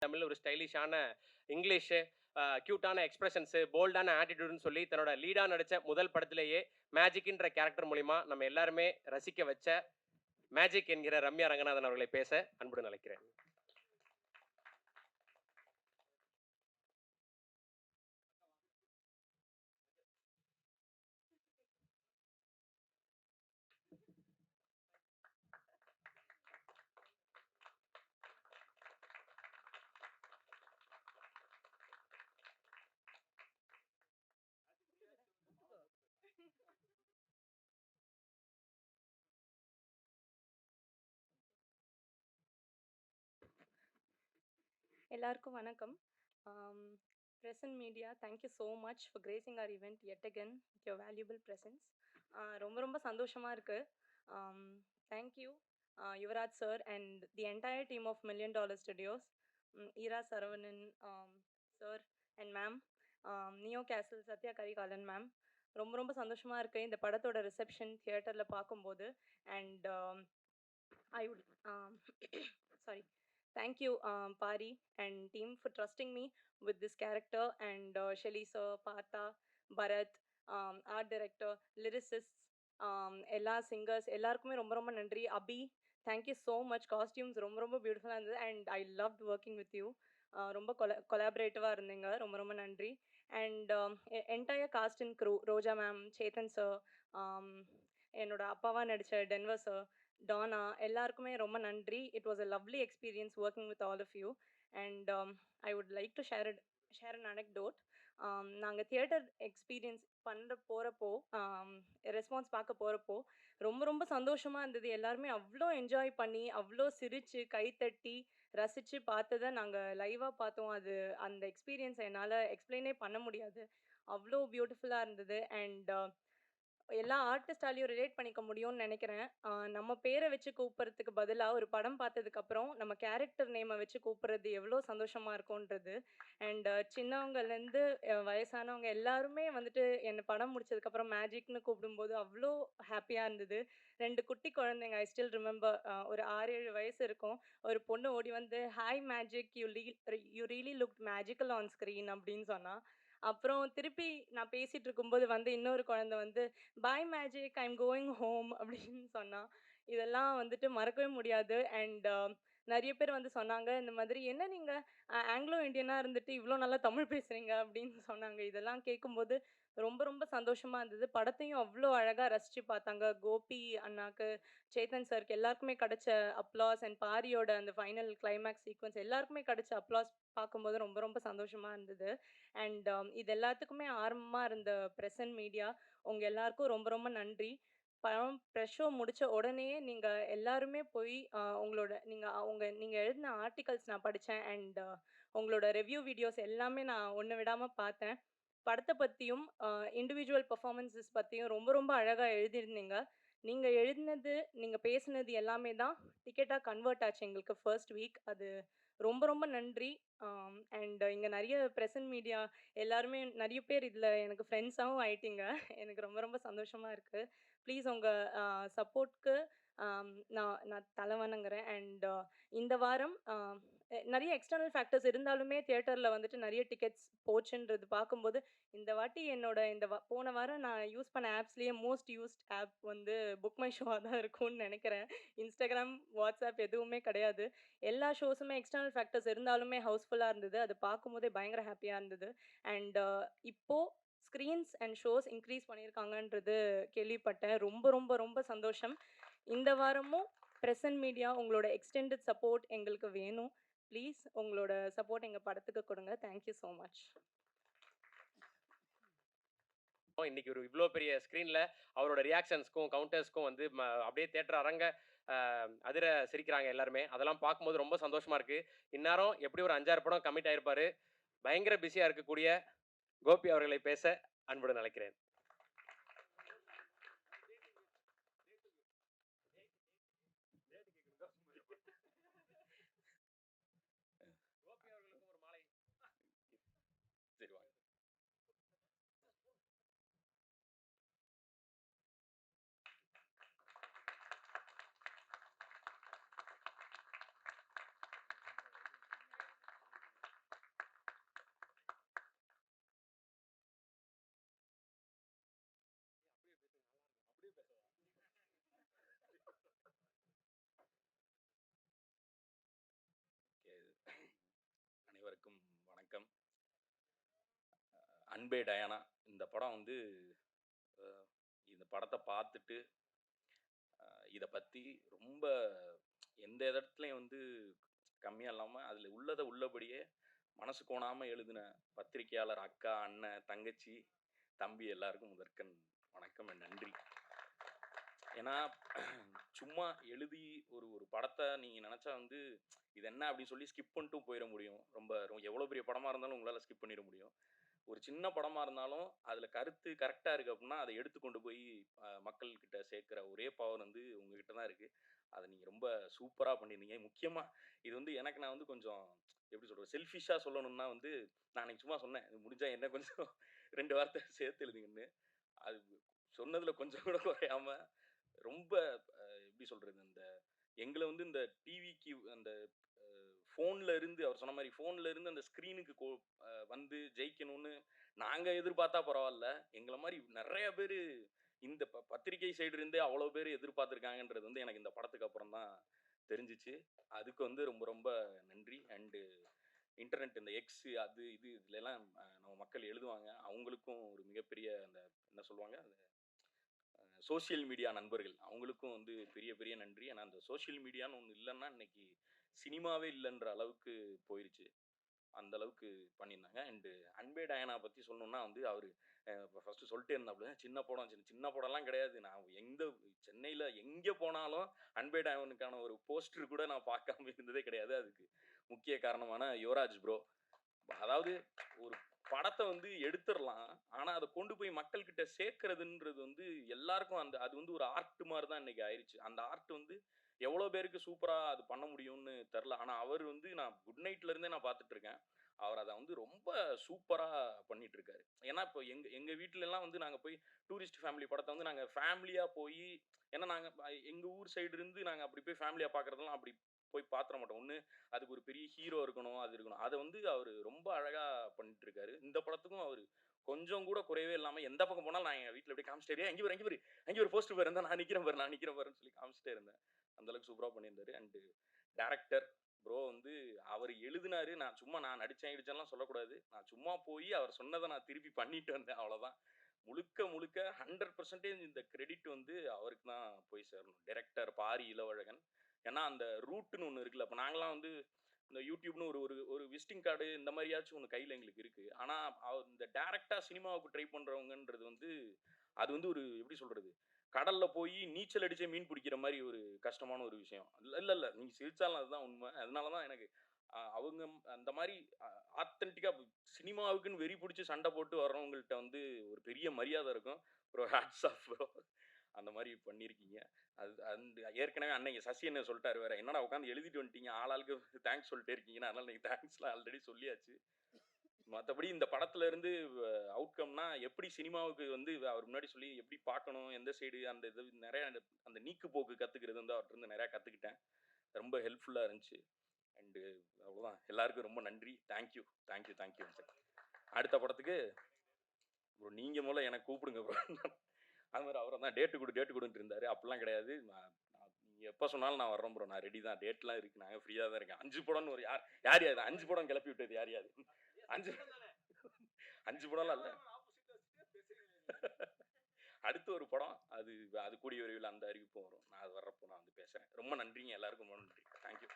தமிழ் ஒரு ஸ்டைலிஷான English, கியூட்டான expressions, போல்டான ஆட்டிடியூடுன்னு சொல்லி தன்னோட லீடா நடிச்ச முதல் படத்திலேயே மேஜிக்ன்ற கேரக்டர் மூலியமா நம்ம எல்லாருமே ரசிக்க வச்ச மேஜிக் என்கிற ரம்யா ரங்கநாதன் அவர்களை பேச அன்புடன் அழைக்கிறேன். எல்லாருக்கும் வணக்கம். Present media, thank you so much for gracing our event yet again with your valuable presence. ரொம்ப ரொம்ப சந்தோஷமா இருக்கு. Thank you, Yuvraj sir and the entire team of Million Dollar Studios, Eera Saravanan sir and ma'am, நியோ கேசல் சத்யா கரிகாலன் ma'am. ரொம்ப ரொம்ப சந்தோஷமா இருக்கு இந்த படத்தோட ரிசப்ஷன் தியேட்டர்ல பார்க்கும்போது. And I would sorry. Thank you, Pari and team for trusting me with this character, and Shelly sir, Partha, Bharat, art director, lyricists, எல்லா singers எல்லாருக்குமே ரொம்ப ரொம்ப நன்றி. அபி, thank you so much. Costumes ரொம்ப ரொம்ப பியூட்டிஃபுல்லாக இருந்தது and I loved working with you. ரொம்ப கொலாபரேட்டிவாக இருந்தீங்க. ரொம்ப ரொம்ப நன்றி. And entire cast and crew, Roja ma'am, Chetan sir, என்னோட அப்பாவா நடித்த டென்வர் சார், டானா, எல்லாருக்குமே ரொம்ப நன்றி. It was a lovely experience working with all of you. And I would like to share an anecdote. நாங்கள் தியேட்டர் எக்ஸ்பீரியன்ஸ் போகிறப்போ, ரெஸ்பான்ஸ் பார்க்க போகிறப்போ ரொம்ப ரொம்ப சந்தோஷமாக இருந்தது. எல்லாருமே அவ்வளோ என்ஜாய் பண்ணி, அவ்வளோ சிரித்து, கைத்தட்டி, ரசித்து பார்த்ததை நாங்கள் லைவாக பார்த்தோம். அது அந்த எக்ஸ்பீரியன்ஸை என்னால் எக்ஸ்பிளைனே பண்ண முடியாது. அவ்வளோ பியூட்டிஃபுல்லாக இருந்தது. அண்ட் எல்லா ஆர்டிஸ்டாலையும் ரிலேட் பண்ணிக்க முடியும்னு நினைக்கிறேன். நம்ம பேரை வச்சு கூப்பிட்றதுக்கு பதிலாக ஒரு படம் பார்த்ததுக்கப்புறம் நம்ம கேரக்டர் நேமை வச்சு கூப்பிட்றது எவ்வளோ சந்தோஷமாக இருக்கும்ன்றது. அண்ட் சின்னவங்கலேருந்து வயசானவங்க எல்லாருமே வந்துட்டு என்னை படம் முடிச்சதுக்கப்புறம் மேஜிக்னு கூப்பிடும்போது அவ்வளோ ஹாப்பியாக இருந்தது. 2 குட்டி குழந்தைங்க, ஐ ஸ்டில் ரிமெம்பர், ஒரு 6-7 வயசு இருக்கும். ஒரு பொண்ணு ஓடி வந்து, "hi magic, you really looked magical on screen" அப்படின்னு சொன்னா. அப்புறம் திருப்பி நான் பேசிட்டு இருக்கும்போது வந்து இன்னொரு குழந்தை வந்து, bye magic, I am going home அப்படின்னு சொன்னா. இதெல்லாம் வந்துட்டு மறக்கவே முடியாது. அண்ட் நிறைய பேர் வந்து சொன்னாங்க, இந்த மாதிரி என்ன நீங்க ஆங்கிலோ இந்தியனா இருந்துட்டு இவ்வளோ நல்லா தமிழ் பேசுறீங்க அப்படின்னு சொன்னாங்க. இதெல்லாம் கேட்கும்போது ரொம்ப ரொம்ப சந்தோஷமா இருந்தது. படத்தையும் அவ்வளோ அழகா ரசிச்சு பார்த்தாங்க. கோபி அண்ணாக்கு, சேத்தன் சாருக்கு எல்லாருக்குமே கிடைச்ச அப்ளாஸ், அண்ட் பாரியோட அந்த ஃபைனல் கிளைமேக்ஸ் சீக்வன்ஸ் எல்லாருக்குமே கிடைச்ச அப்ளாஸ் பார்க்கும்போது ரொம்ப ரொம்ப சந்தோஷமா இருந்தது. அண்ட் இது எல்லாத்துக்குமே ஆரம்பமாக இருந்த பிரசன்ட் மீடியா, உங்கள் எல்லாருக்கும் ரொம்ப ரொம்ப நன்றி. படம் ப்ரெஷ் ஷோ முடித்த உடனே நீங்கள் எல்லாருமே போய் நீங்கள் எழுதின ஆர்டிகல்ஸ் நான் படித்தேன். அண்ட் உங்களோட ரிவ்யூ வீடியோஸ் எல்லாமே நான் ஒன்று விடாமல் பார்த்தேன். படத்தை பற்றியும் இண்டிவிஜுவல் பெர்ஃபார்மன்ஸஸ் பற்றியும் ரொம்ப ரொம்ப அழகாக எழுதியிருந்தீங்க. நீங்கள் எழுதினது, நீங்கள் பேசுனது எல்லாமே தான் டிக்கெட்டாக கன்வெர்ட் ஆச்சு எங்களுக்கு ஃபர்ஸ்ட் வீக். அது ரொம்ப ரொம்ப நன்றி. அண்ட் இங்கே நிறைய ப்ரெசன்ட் மீடியா எல்லாருமே நிறைய பேர் இதில் எனக்கு ஃப்ரெண்ட்ஸாகவும் ஆயிட்டீங்க. எனக்கு ரொம்ப ரொம்ப சந்தோஷமாக இருக்குது. ப்ளீஸ் உங்கள் சப்போர்ட்க்கு நான் நான் தலை வணங்குறேன். அண்ட் இந்த வாரம் நிறைய எக்ஸ்டர்னல் ஃபேக்டர்ஸ் இருந்தாலுமே தியேட்டரில் வந்துட்டு நிறைய டிக்கெட்ஸ் போச்சுன்றது பார்க்கும்போது, இந்த வாட்டி என்னோட போன வாரம் நான் யூஸ் பண்ண ஆப்ஸ்லேயே மோஸ்ட் யூஸ்ட் ஆப் வந்து புக் மை ஷோவாக தான் இருக்கும்னு நினைக்கிறேன். இன்ஸ்டாகிராம், வாட்ஸ்அப் எதுவுமே கிடையாது. எல்லா ஷோஸுமே எக்ஸ்டர்னல் ஃபேக்டர்ஸ் இருந்தாலுமே ஹவுஸ்ஃபுல்லாக இருந்தது. அது பார்க்கும்போதே பயங்கர ஹாப்பியாக இருந்தது. அண்ட் இப்போது ஸ்க்ரீன்ஸ் அண்ட் ஷோஸ் இன்க்ரீஸ் பண்ணியிருக்காங்கன்றது கேள்விப்பட்டேன். ரொம்ப ரொம்ப ரொம்ப சந்தோஷம். இந்த வாரமும் ப்ரெசன்ட் மீடியா உங்களோட எக்ஸ்டெண்டட் சப்போர்ட் எங்களுக்கு வேணும். ப்ளீஸ் உங்களோட சப்போர்ட் எங்கள் படத்துக்கு கொடுங்க. Thank you so much. இன்னைக்கு ஒரு இவ்வளோ பெரிய ஸ்க்ரீனில் அவரோட ரியாக்ஷன்ஸ்க்கும் கவுண்டர்ஸ்க்கும் வந்து அப்படியே தேட்டர் அரங்க அதிர சிரிக்கிறாங்க எல்லாருமே. அதெல்லாம் பார்க்கும்போது ரொம்ப சந்தோஷமா இருக்கு. இந்நேரம் எப்படி ஒரு 5-6 படம் கமிட் ஆயிருப்பாரு. பயங்கர பிஸியாக இருக்கக்கூடிய கோபி அவர்களை பேச அன்புடன் அழைக்கிறேன். அனைவருக்கும் வணக்கம். அன்பே டயானா இந்த படம் வந்து அ இந்த படத்த பார்த்துட்டு, இத பத்தி ரொம்ப எந்த இடத்துலயும் வந்து கம்மியா இல்லாம, அதில உள்ளத உள்ளபடியே மனசு கோணாம எழுதின பத்திரிக்கையாளர் அக்கா, அண்ணன், தங்கச்சி, தம்பி எல்லாருக்கும் முதற்கண் வணக்கம் அண்ட் நன்றி. ஏன்னா, சும்மா எழுதி ஒரு ஒரு படத்த நீங்க நெனச்சா வந்து, இது என்ன அப்படின்னு சொல்லி ஸ்கிப் பண்ணிட்டும் போயிற முடியும். ரொம்ப எவ்வளோ பெரிய படமா இருந்தாலும் உங்களால ஸ்கிப் பண்ணிற முடியும். ஒரு சின்ன படமா இருந்தாலும், அதில கருத்து கரெக்ட்டா இருக்கு அப்டின்னா, அத எடுத்து கொண்டு போய் மக்கள் கிட்ட சேர்க்கிற ஒரே பவர் வந்து உங்ககிட்ட தான் இருக்கு. அத நீங்க ரொம்ப சூப்பரா பண்ணியிருந்தீங்க. முக்கியமா இது வந்து எனக்கு நான் வந்து கொஞ்சம் எப்படி சொல்றது? செல்ஃபிஷ்ஷா சொல்லணும்னா வந்து, நான் அன்னைக்கு சும்மா சொன்னேன். இது முடிஞ்சா என்ன கொஞ்சம் 2 வார்த்தை சேர்த்து எழுதுங்கன்னு. அது சொன்னதில கொஞ்சம் கூட குறையாம, ரொம்ப எப்படி சொல்றது? அந்த எங்கள வந்து இந்த டிவிக்கு அந்த ஃபோன்ல இருந்து அவர் சொன்ன மாரி ஃபோன்ல இருந்து அந்த ஸ்க்ரீனுக்கு வந்து ஜெயிக்கணும்னு நாங்க எதிர்பார்த்தா பரவால்ல. எங்கள மாரி நெறைய பேரு இந்த பத்திரிகை சைடு இருந்தே அவ்வளோ பேரு எதிர்பார்த்திருக்காங்கன்றது வந்து எனக்கு இந்த படத்துக்கு அப்புறம் தான் தெரிஞ்சுச்சு. அதுக்கு வந்து ரொம்ப ரொம்ப நன்றி. இன்டர்நெட் இந்த எக்ஸ் அது இது இதுலலாம் நம்ம மக்கள் எழுதுவாங்க. அவங்களுக்கும் ஒரு மிகப்பெரிய அந்த என்ன சொல்லுவாங்க? சோசியல் மீடியா நண்பர்கள். அவங்களுக்கும் வந்து பெரிய பெரிய நன்றி. ஏன்னா அந்த சோசியல் மீடியான்னு ஒண்ணு இல்லன்னா, இன்னைக்கு சினிமாவே இல்லன்ற அளவுக்கு போயிருச்சு. அந்த அளவுக்கு பண்ணியிருந்தாங்க. அன்பே டயானா பத்தி சொல்லணும்னா வந்து அவரு ஃபர்ஸ்ட்டு சொல்லிட்டே இருந்தாப்புல, சின்ன படம் சின்ன படம்லாம் கிடையாது. நான் சென்னையில எங்க போனாலும் அன்பே டயானுக்கான ஒரு போஸ்டர் கூட நான் பார்க்காம இருந்ததே கிடையாது. அதுக்கு முக்கிய காரணமான யுவராஜ் ப்ரோ. அதாவது ஒரு படத்த வந்து எடுத்துறலாம். ஆனா, அத கொண்டு போய் மக்கள் கிட்ட சேர்க்கிறதுன்றது வந்து எல்லாருக்கும் அது வந்து ஒரு ஆர்ட் மாரி தான் இன்னைக்கு ஆயிருச்சு. அந்த ஆர்ட் வந்து எவ்வளோ பேருக்கு சூப்பரா அது பண்ண முடியும்னு தெர்ல. ஆனா, அவர் வந்து நான் குட் நைட்ல இருந்தே நான் பார்த்துட்டு இருக்கேன். அவர் அத வந்து ரொம்ப சூப்பரா பண்ணிட்டு இருக்காரு. ஏன்னா, இப்போ எங்க எங்க வீட்லலாம் வந்து நாங்க போய் டூரிஸ்ட் ஃபேமிலி படத்த வந்து நாங்க ஃபேமிலியா போயி ஏன்னா நாங்க எங்க ஊர் சைடு இருந்து நாங்க அப்படி போய் ஃபேமிலியா பார்க்குறதெல்லாம் அப்படி போய் பார்த்துற மாட்டோம். ஒண்ணு அதுக்கு ஒரு பெரிய ஹீரோ இருக்கணும், அது இருக்கணும். அத வந்து அவரு ரொம்ப அழகா பண்ணிட்டு இருக்காரு. இந்த படத்துக்கும் அவரு கொஞ்சம் கூட குறைவே இல்லாம எந்த பக்கம் போனாலும் நான் எங்க வீட்ல அப்படியே காமிச்சிட்டே "ஏய் அங்க பாரு, அங்க பாரு, அங்க ஒரு போஸ்டர் பாரு, இந்தா நான் நிக்கிறேன் பாரு, நான் நிக்கிறேன் பாருன்னு" சொல்லி காமிச்சிட்டே இருந்தேன். அந்த அளவுக்கு சூப்பரா பண்ணியிருந்தாரு. டைரக்டர் ப்ரோ வந்து அவரு எழுதினாரு. நான் நடிச்சேன் கிடிச்சேன்லாம் சொல்லக்கூடாது. நான் சும்மா போயி அவர் சொன்னத நான் திருப்பி பண்ணிட்டு வந்தேன் அவ்வளோதான். முழுக்க முழுக்க 100% இந்த கிரெடிட் வந்து அவருக்கு தான் போய் சேரணும். டைரக்டர் பாரி இளவழகன். ஏன்னா, அந்த ரூட்ன்னு ஒண்ணு இருக்குல்ல. அப்ப நாங்கலாம் வந்து இந்த யூடியூப்னு ஒரு ஒரு ஒரு விசிட்டிங் கார்டு இந்த மாரியாச்சும் ஒண்ணு கையில எங்களுக்கு இருக்கு. ஆனா, இந்த டைரக்ட்டா சினிமாவுக்கு ட்ரை பண்றவங்கன்றது வந்து, அது வந்து ஒரு எப்படி சொல்றது? கடல்ல போயி நீச்சல் அடிச்சே மீன் பிடிக்கிற மாரி ஒரு கஷ்டமான ஒரு விஷயம். இல்ல, இல்ல, இல்ல. நீங்க சிரிச்சாலும் அதுதான் உண்ம. அதனால தான் எனக்கு அவங்க அந்த மாரி ஆத்தென்டிக்கா சினிமாவுக்குன்னு வெறி புடிச்சு சண்ட போட்டு வர்றவங்கள்ட்ட வந்து ஒரு பெரிய மரியாதை இருக்கும். Bro hats off bro. அந்த மாரி பண்ணியிருக்கீங்க. ஏற்கனவே அன்னைக்கு சசி அண்ணன் சொல்ட்டாரு வேற. "என்னடா உட்கார்ந்து எழுதிட்டு வந்துட்டீங்க. ஆளாளுக்கு தேங்க்ஸ் சொல்லிட்டே இருக்கீங்கன்னு." அதனால இன்னைக்கு தேங்க்ஸ்லாம் ஆல்ரெடி சொல்லியாச்சு. மத்தபடி இந்த படத்துல இருந்து அவுட்கம்னா எப்படி சினிமாவுக்கு வந்து அவர் முன்னாடி சொல்லி எப்படி பார்க்கணும், எந்த சைடு அந்த இது நெறைய அந்த நீக்கு போக்கு கத்துக்கிறது வந்து அவர்ட்ட இருந்து நெறைய கத்துக்கிட்டேன். ரொம்ப ஹெல்ப்ஃபுல்லா இருந்துச்சு. அண்ட் அவ்வளோதான். எல்லாருக்கும் ரொம்ப நன்றி. Thank you. Thank you. Thank you. அடுத்த படத்துக்கு ப்ரோ நீங்க முதல்ல என்ன கூப்பிடுங்க ப்ரோ. அது மாரி அவரும் தான் டேட் குடுன்ட்டு இருந்தாரு. அப்படிலாம் கிடையாது. நான் நான் நீங்க எப்ப சொன்னாலும் நான் வர்றேன் ப்ரோ. நான் ரெடி தான். டேட்லாம் இருக்கு. நான் ஃப்ரீயா தான் இருக்கேன். 5 படம்னு ஒரு யார் அது 5 படம் கிளப்பி விட்டது யார் அது? 5 5 படம்லாம் இல்ல. அடுத்து ஒரு படம். அது அது கூடிய விரைவில் அந்த அறிவிப்பும் வரும். நான் அது வர்றப்போ நான் வந்து பேசுறேன். ரொம்ப நன்றிங்க எல்லாருக்கும் ரொம்ப நன்றி. Thank you.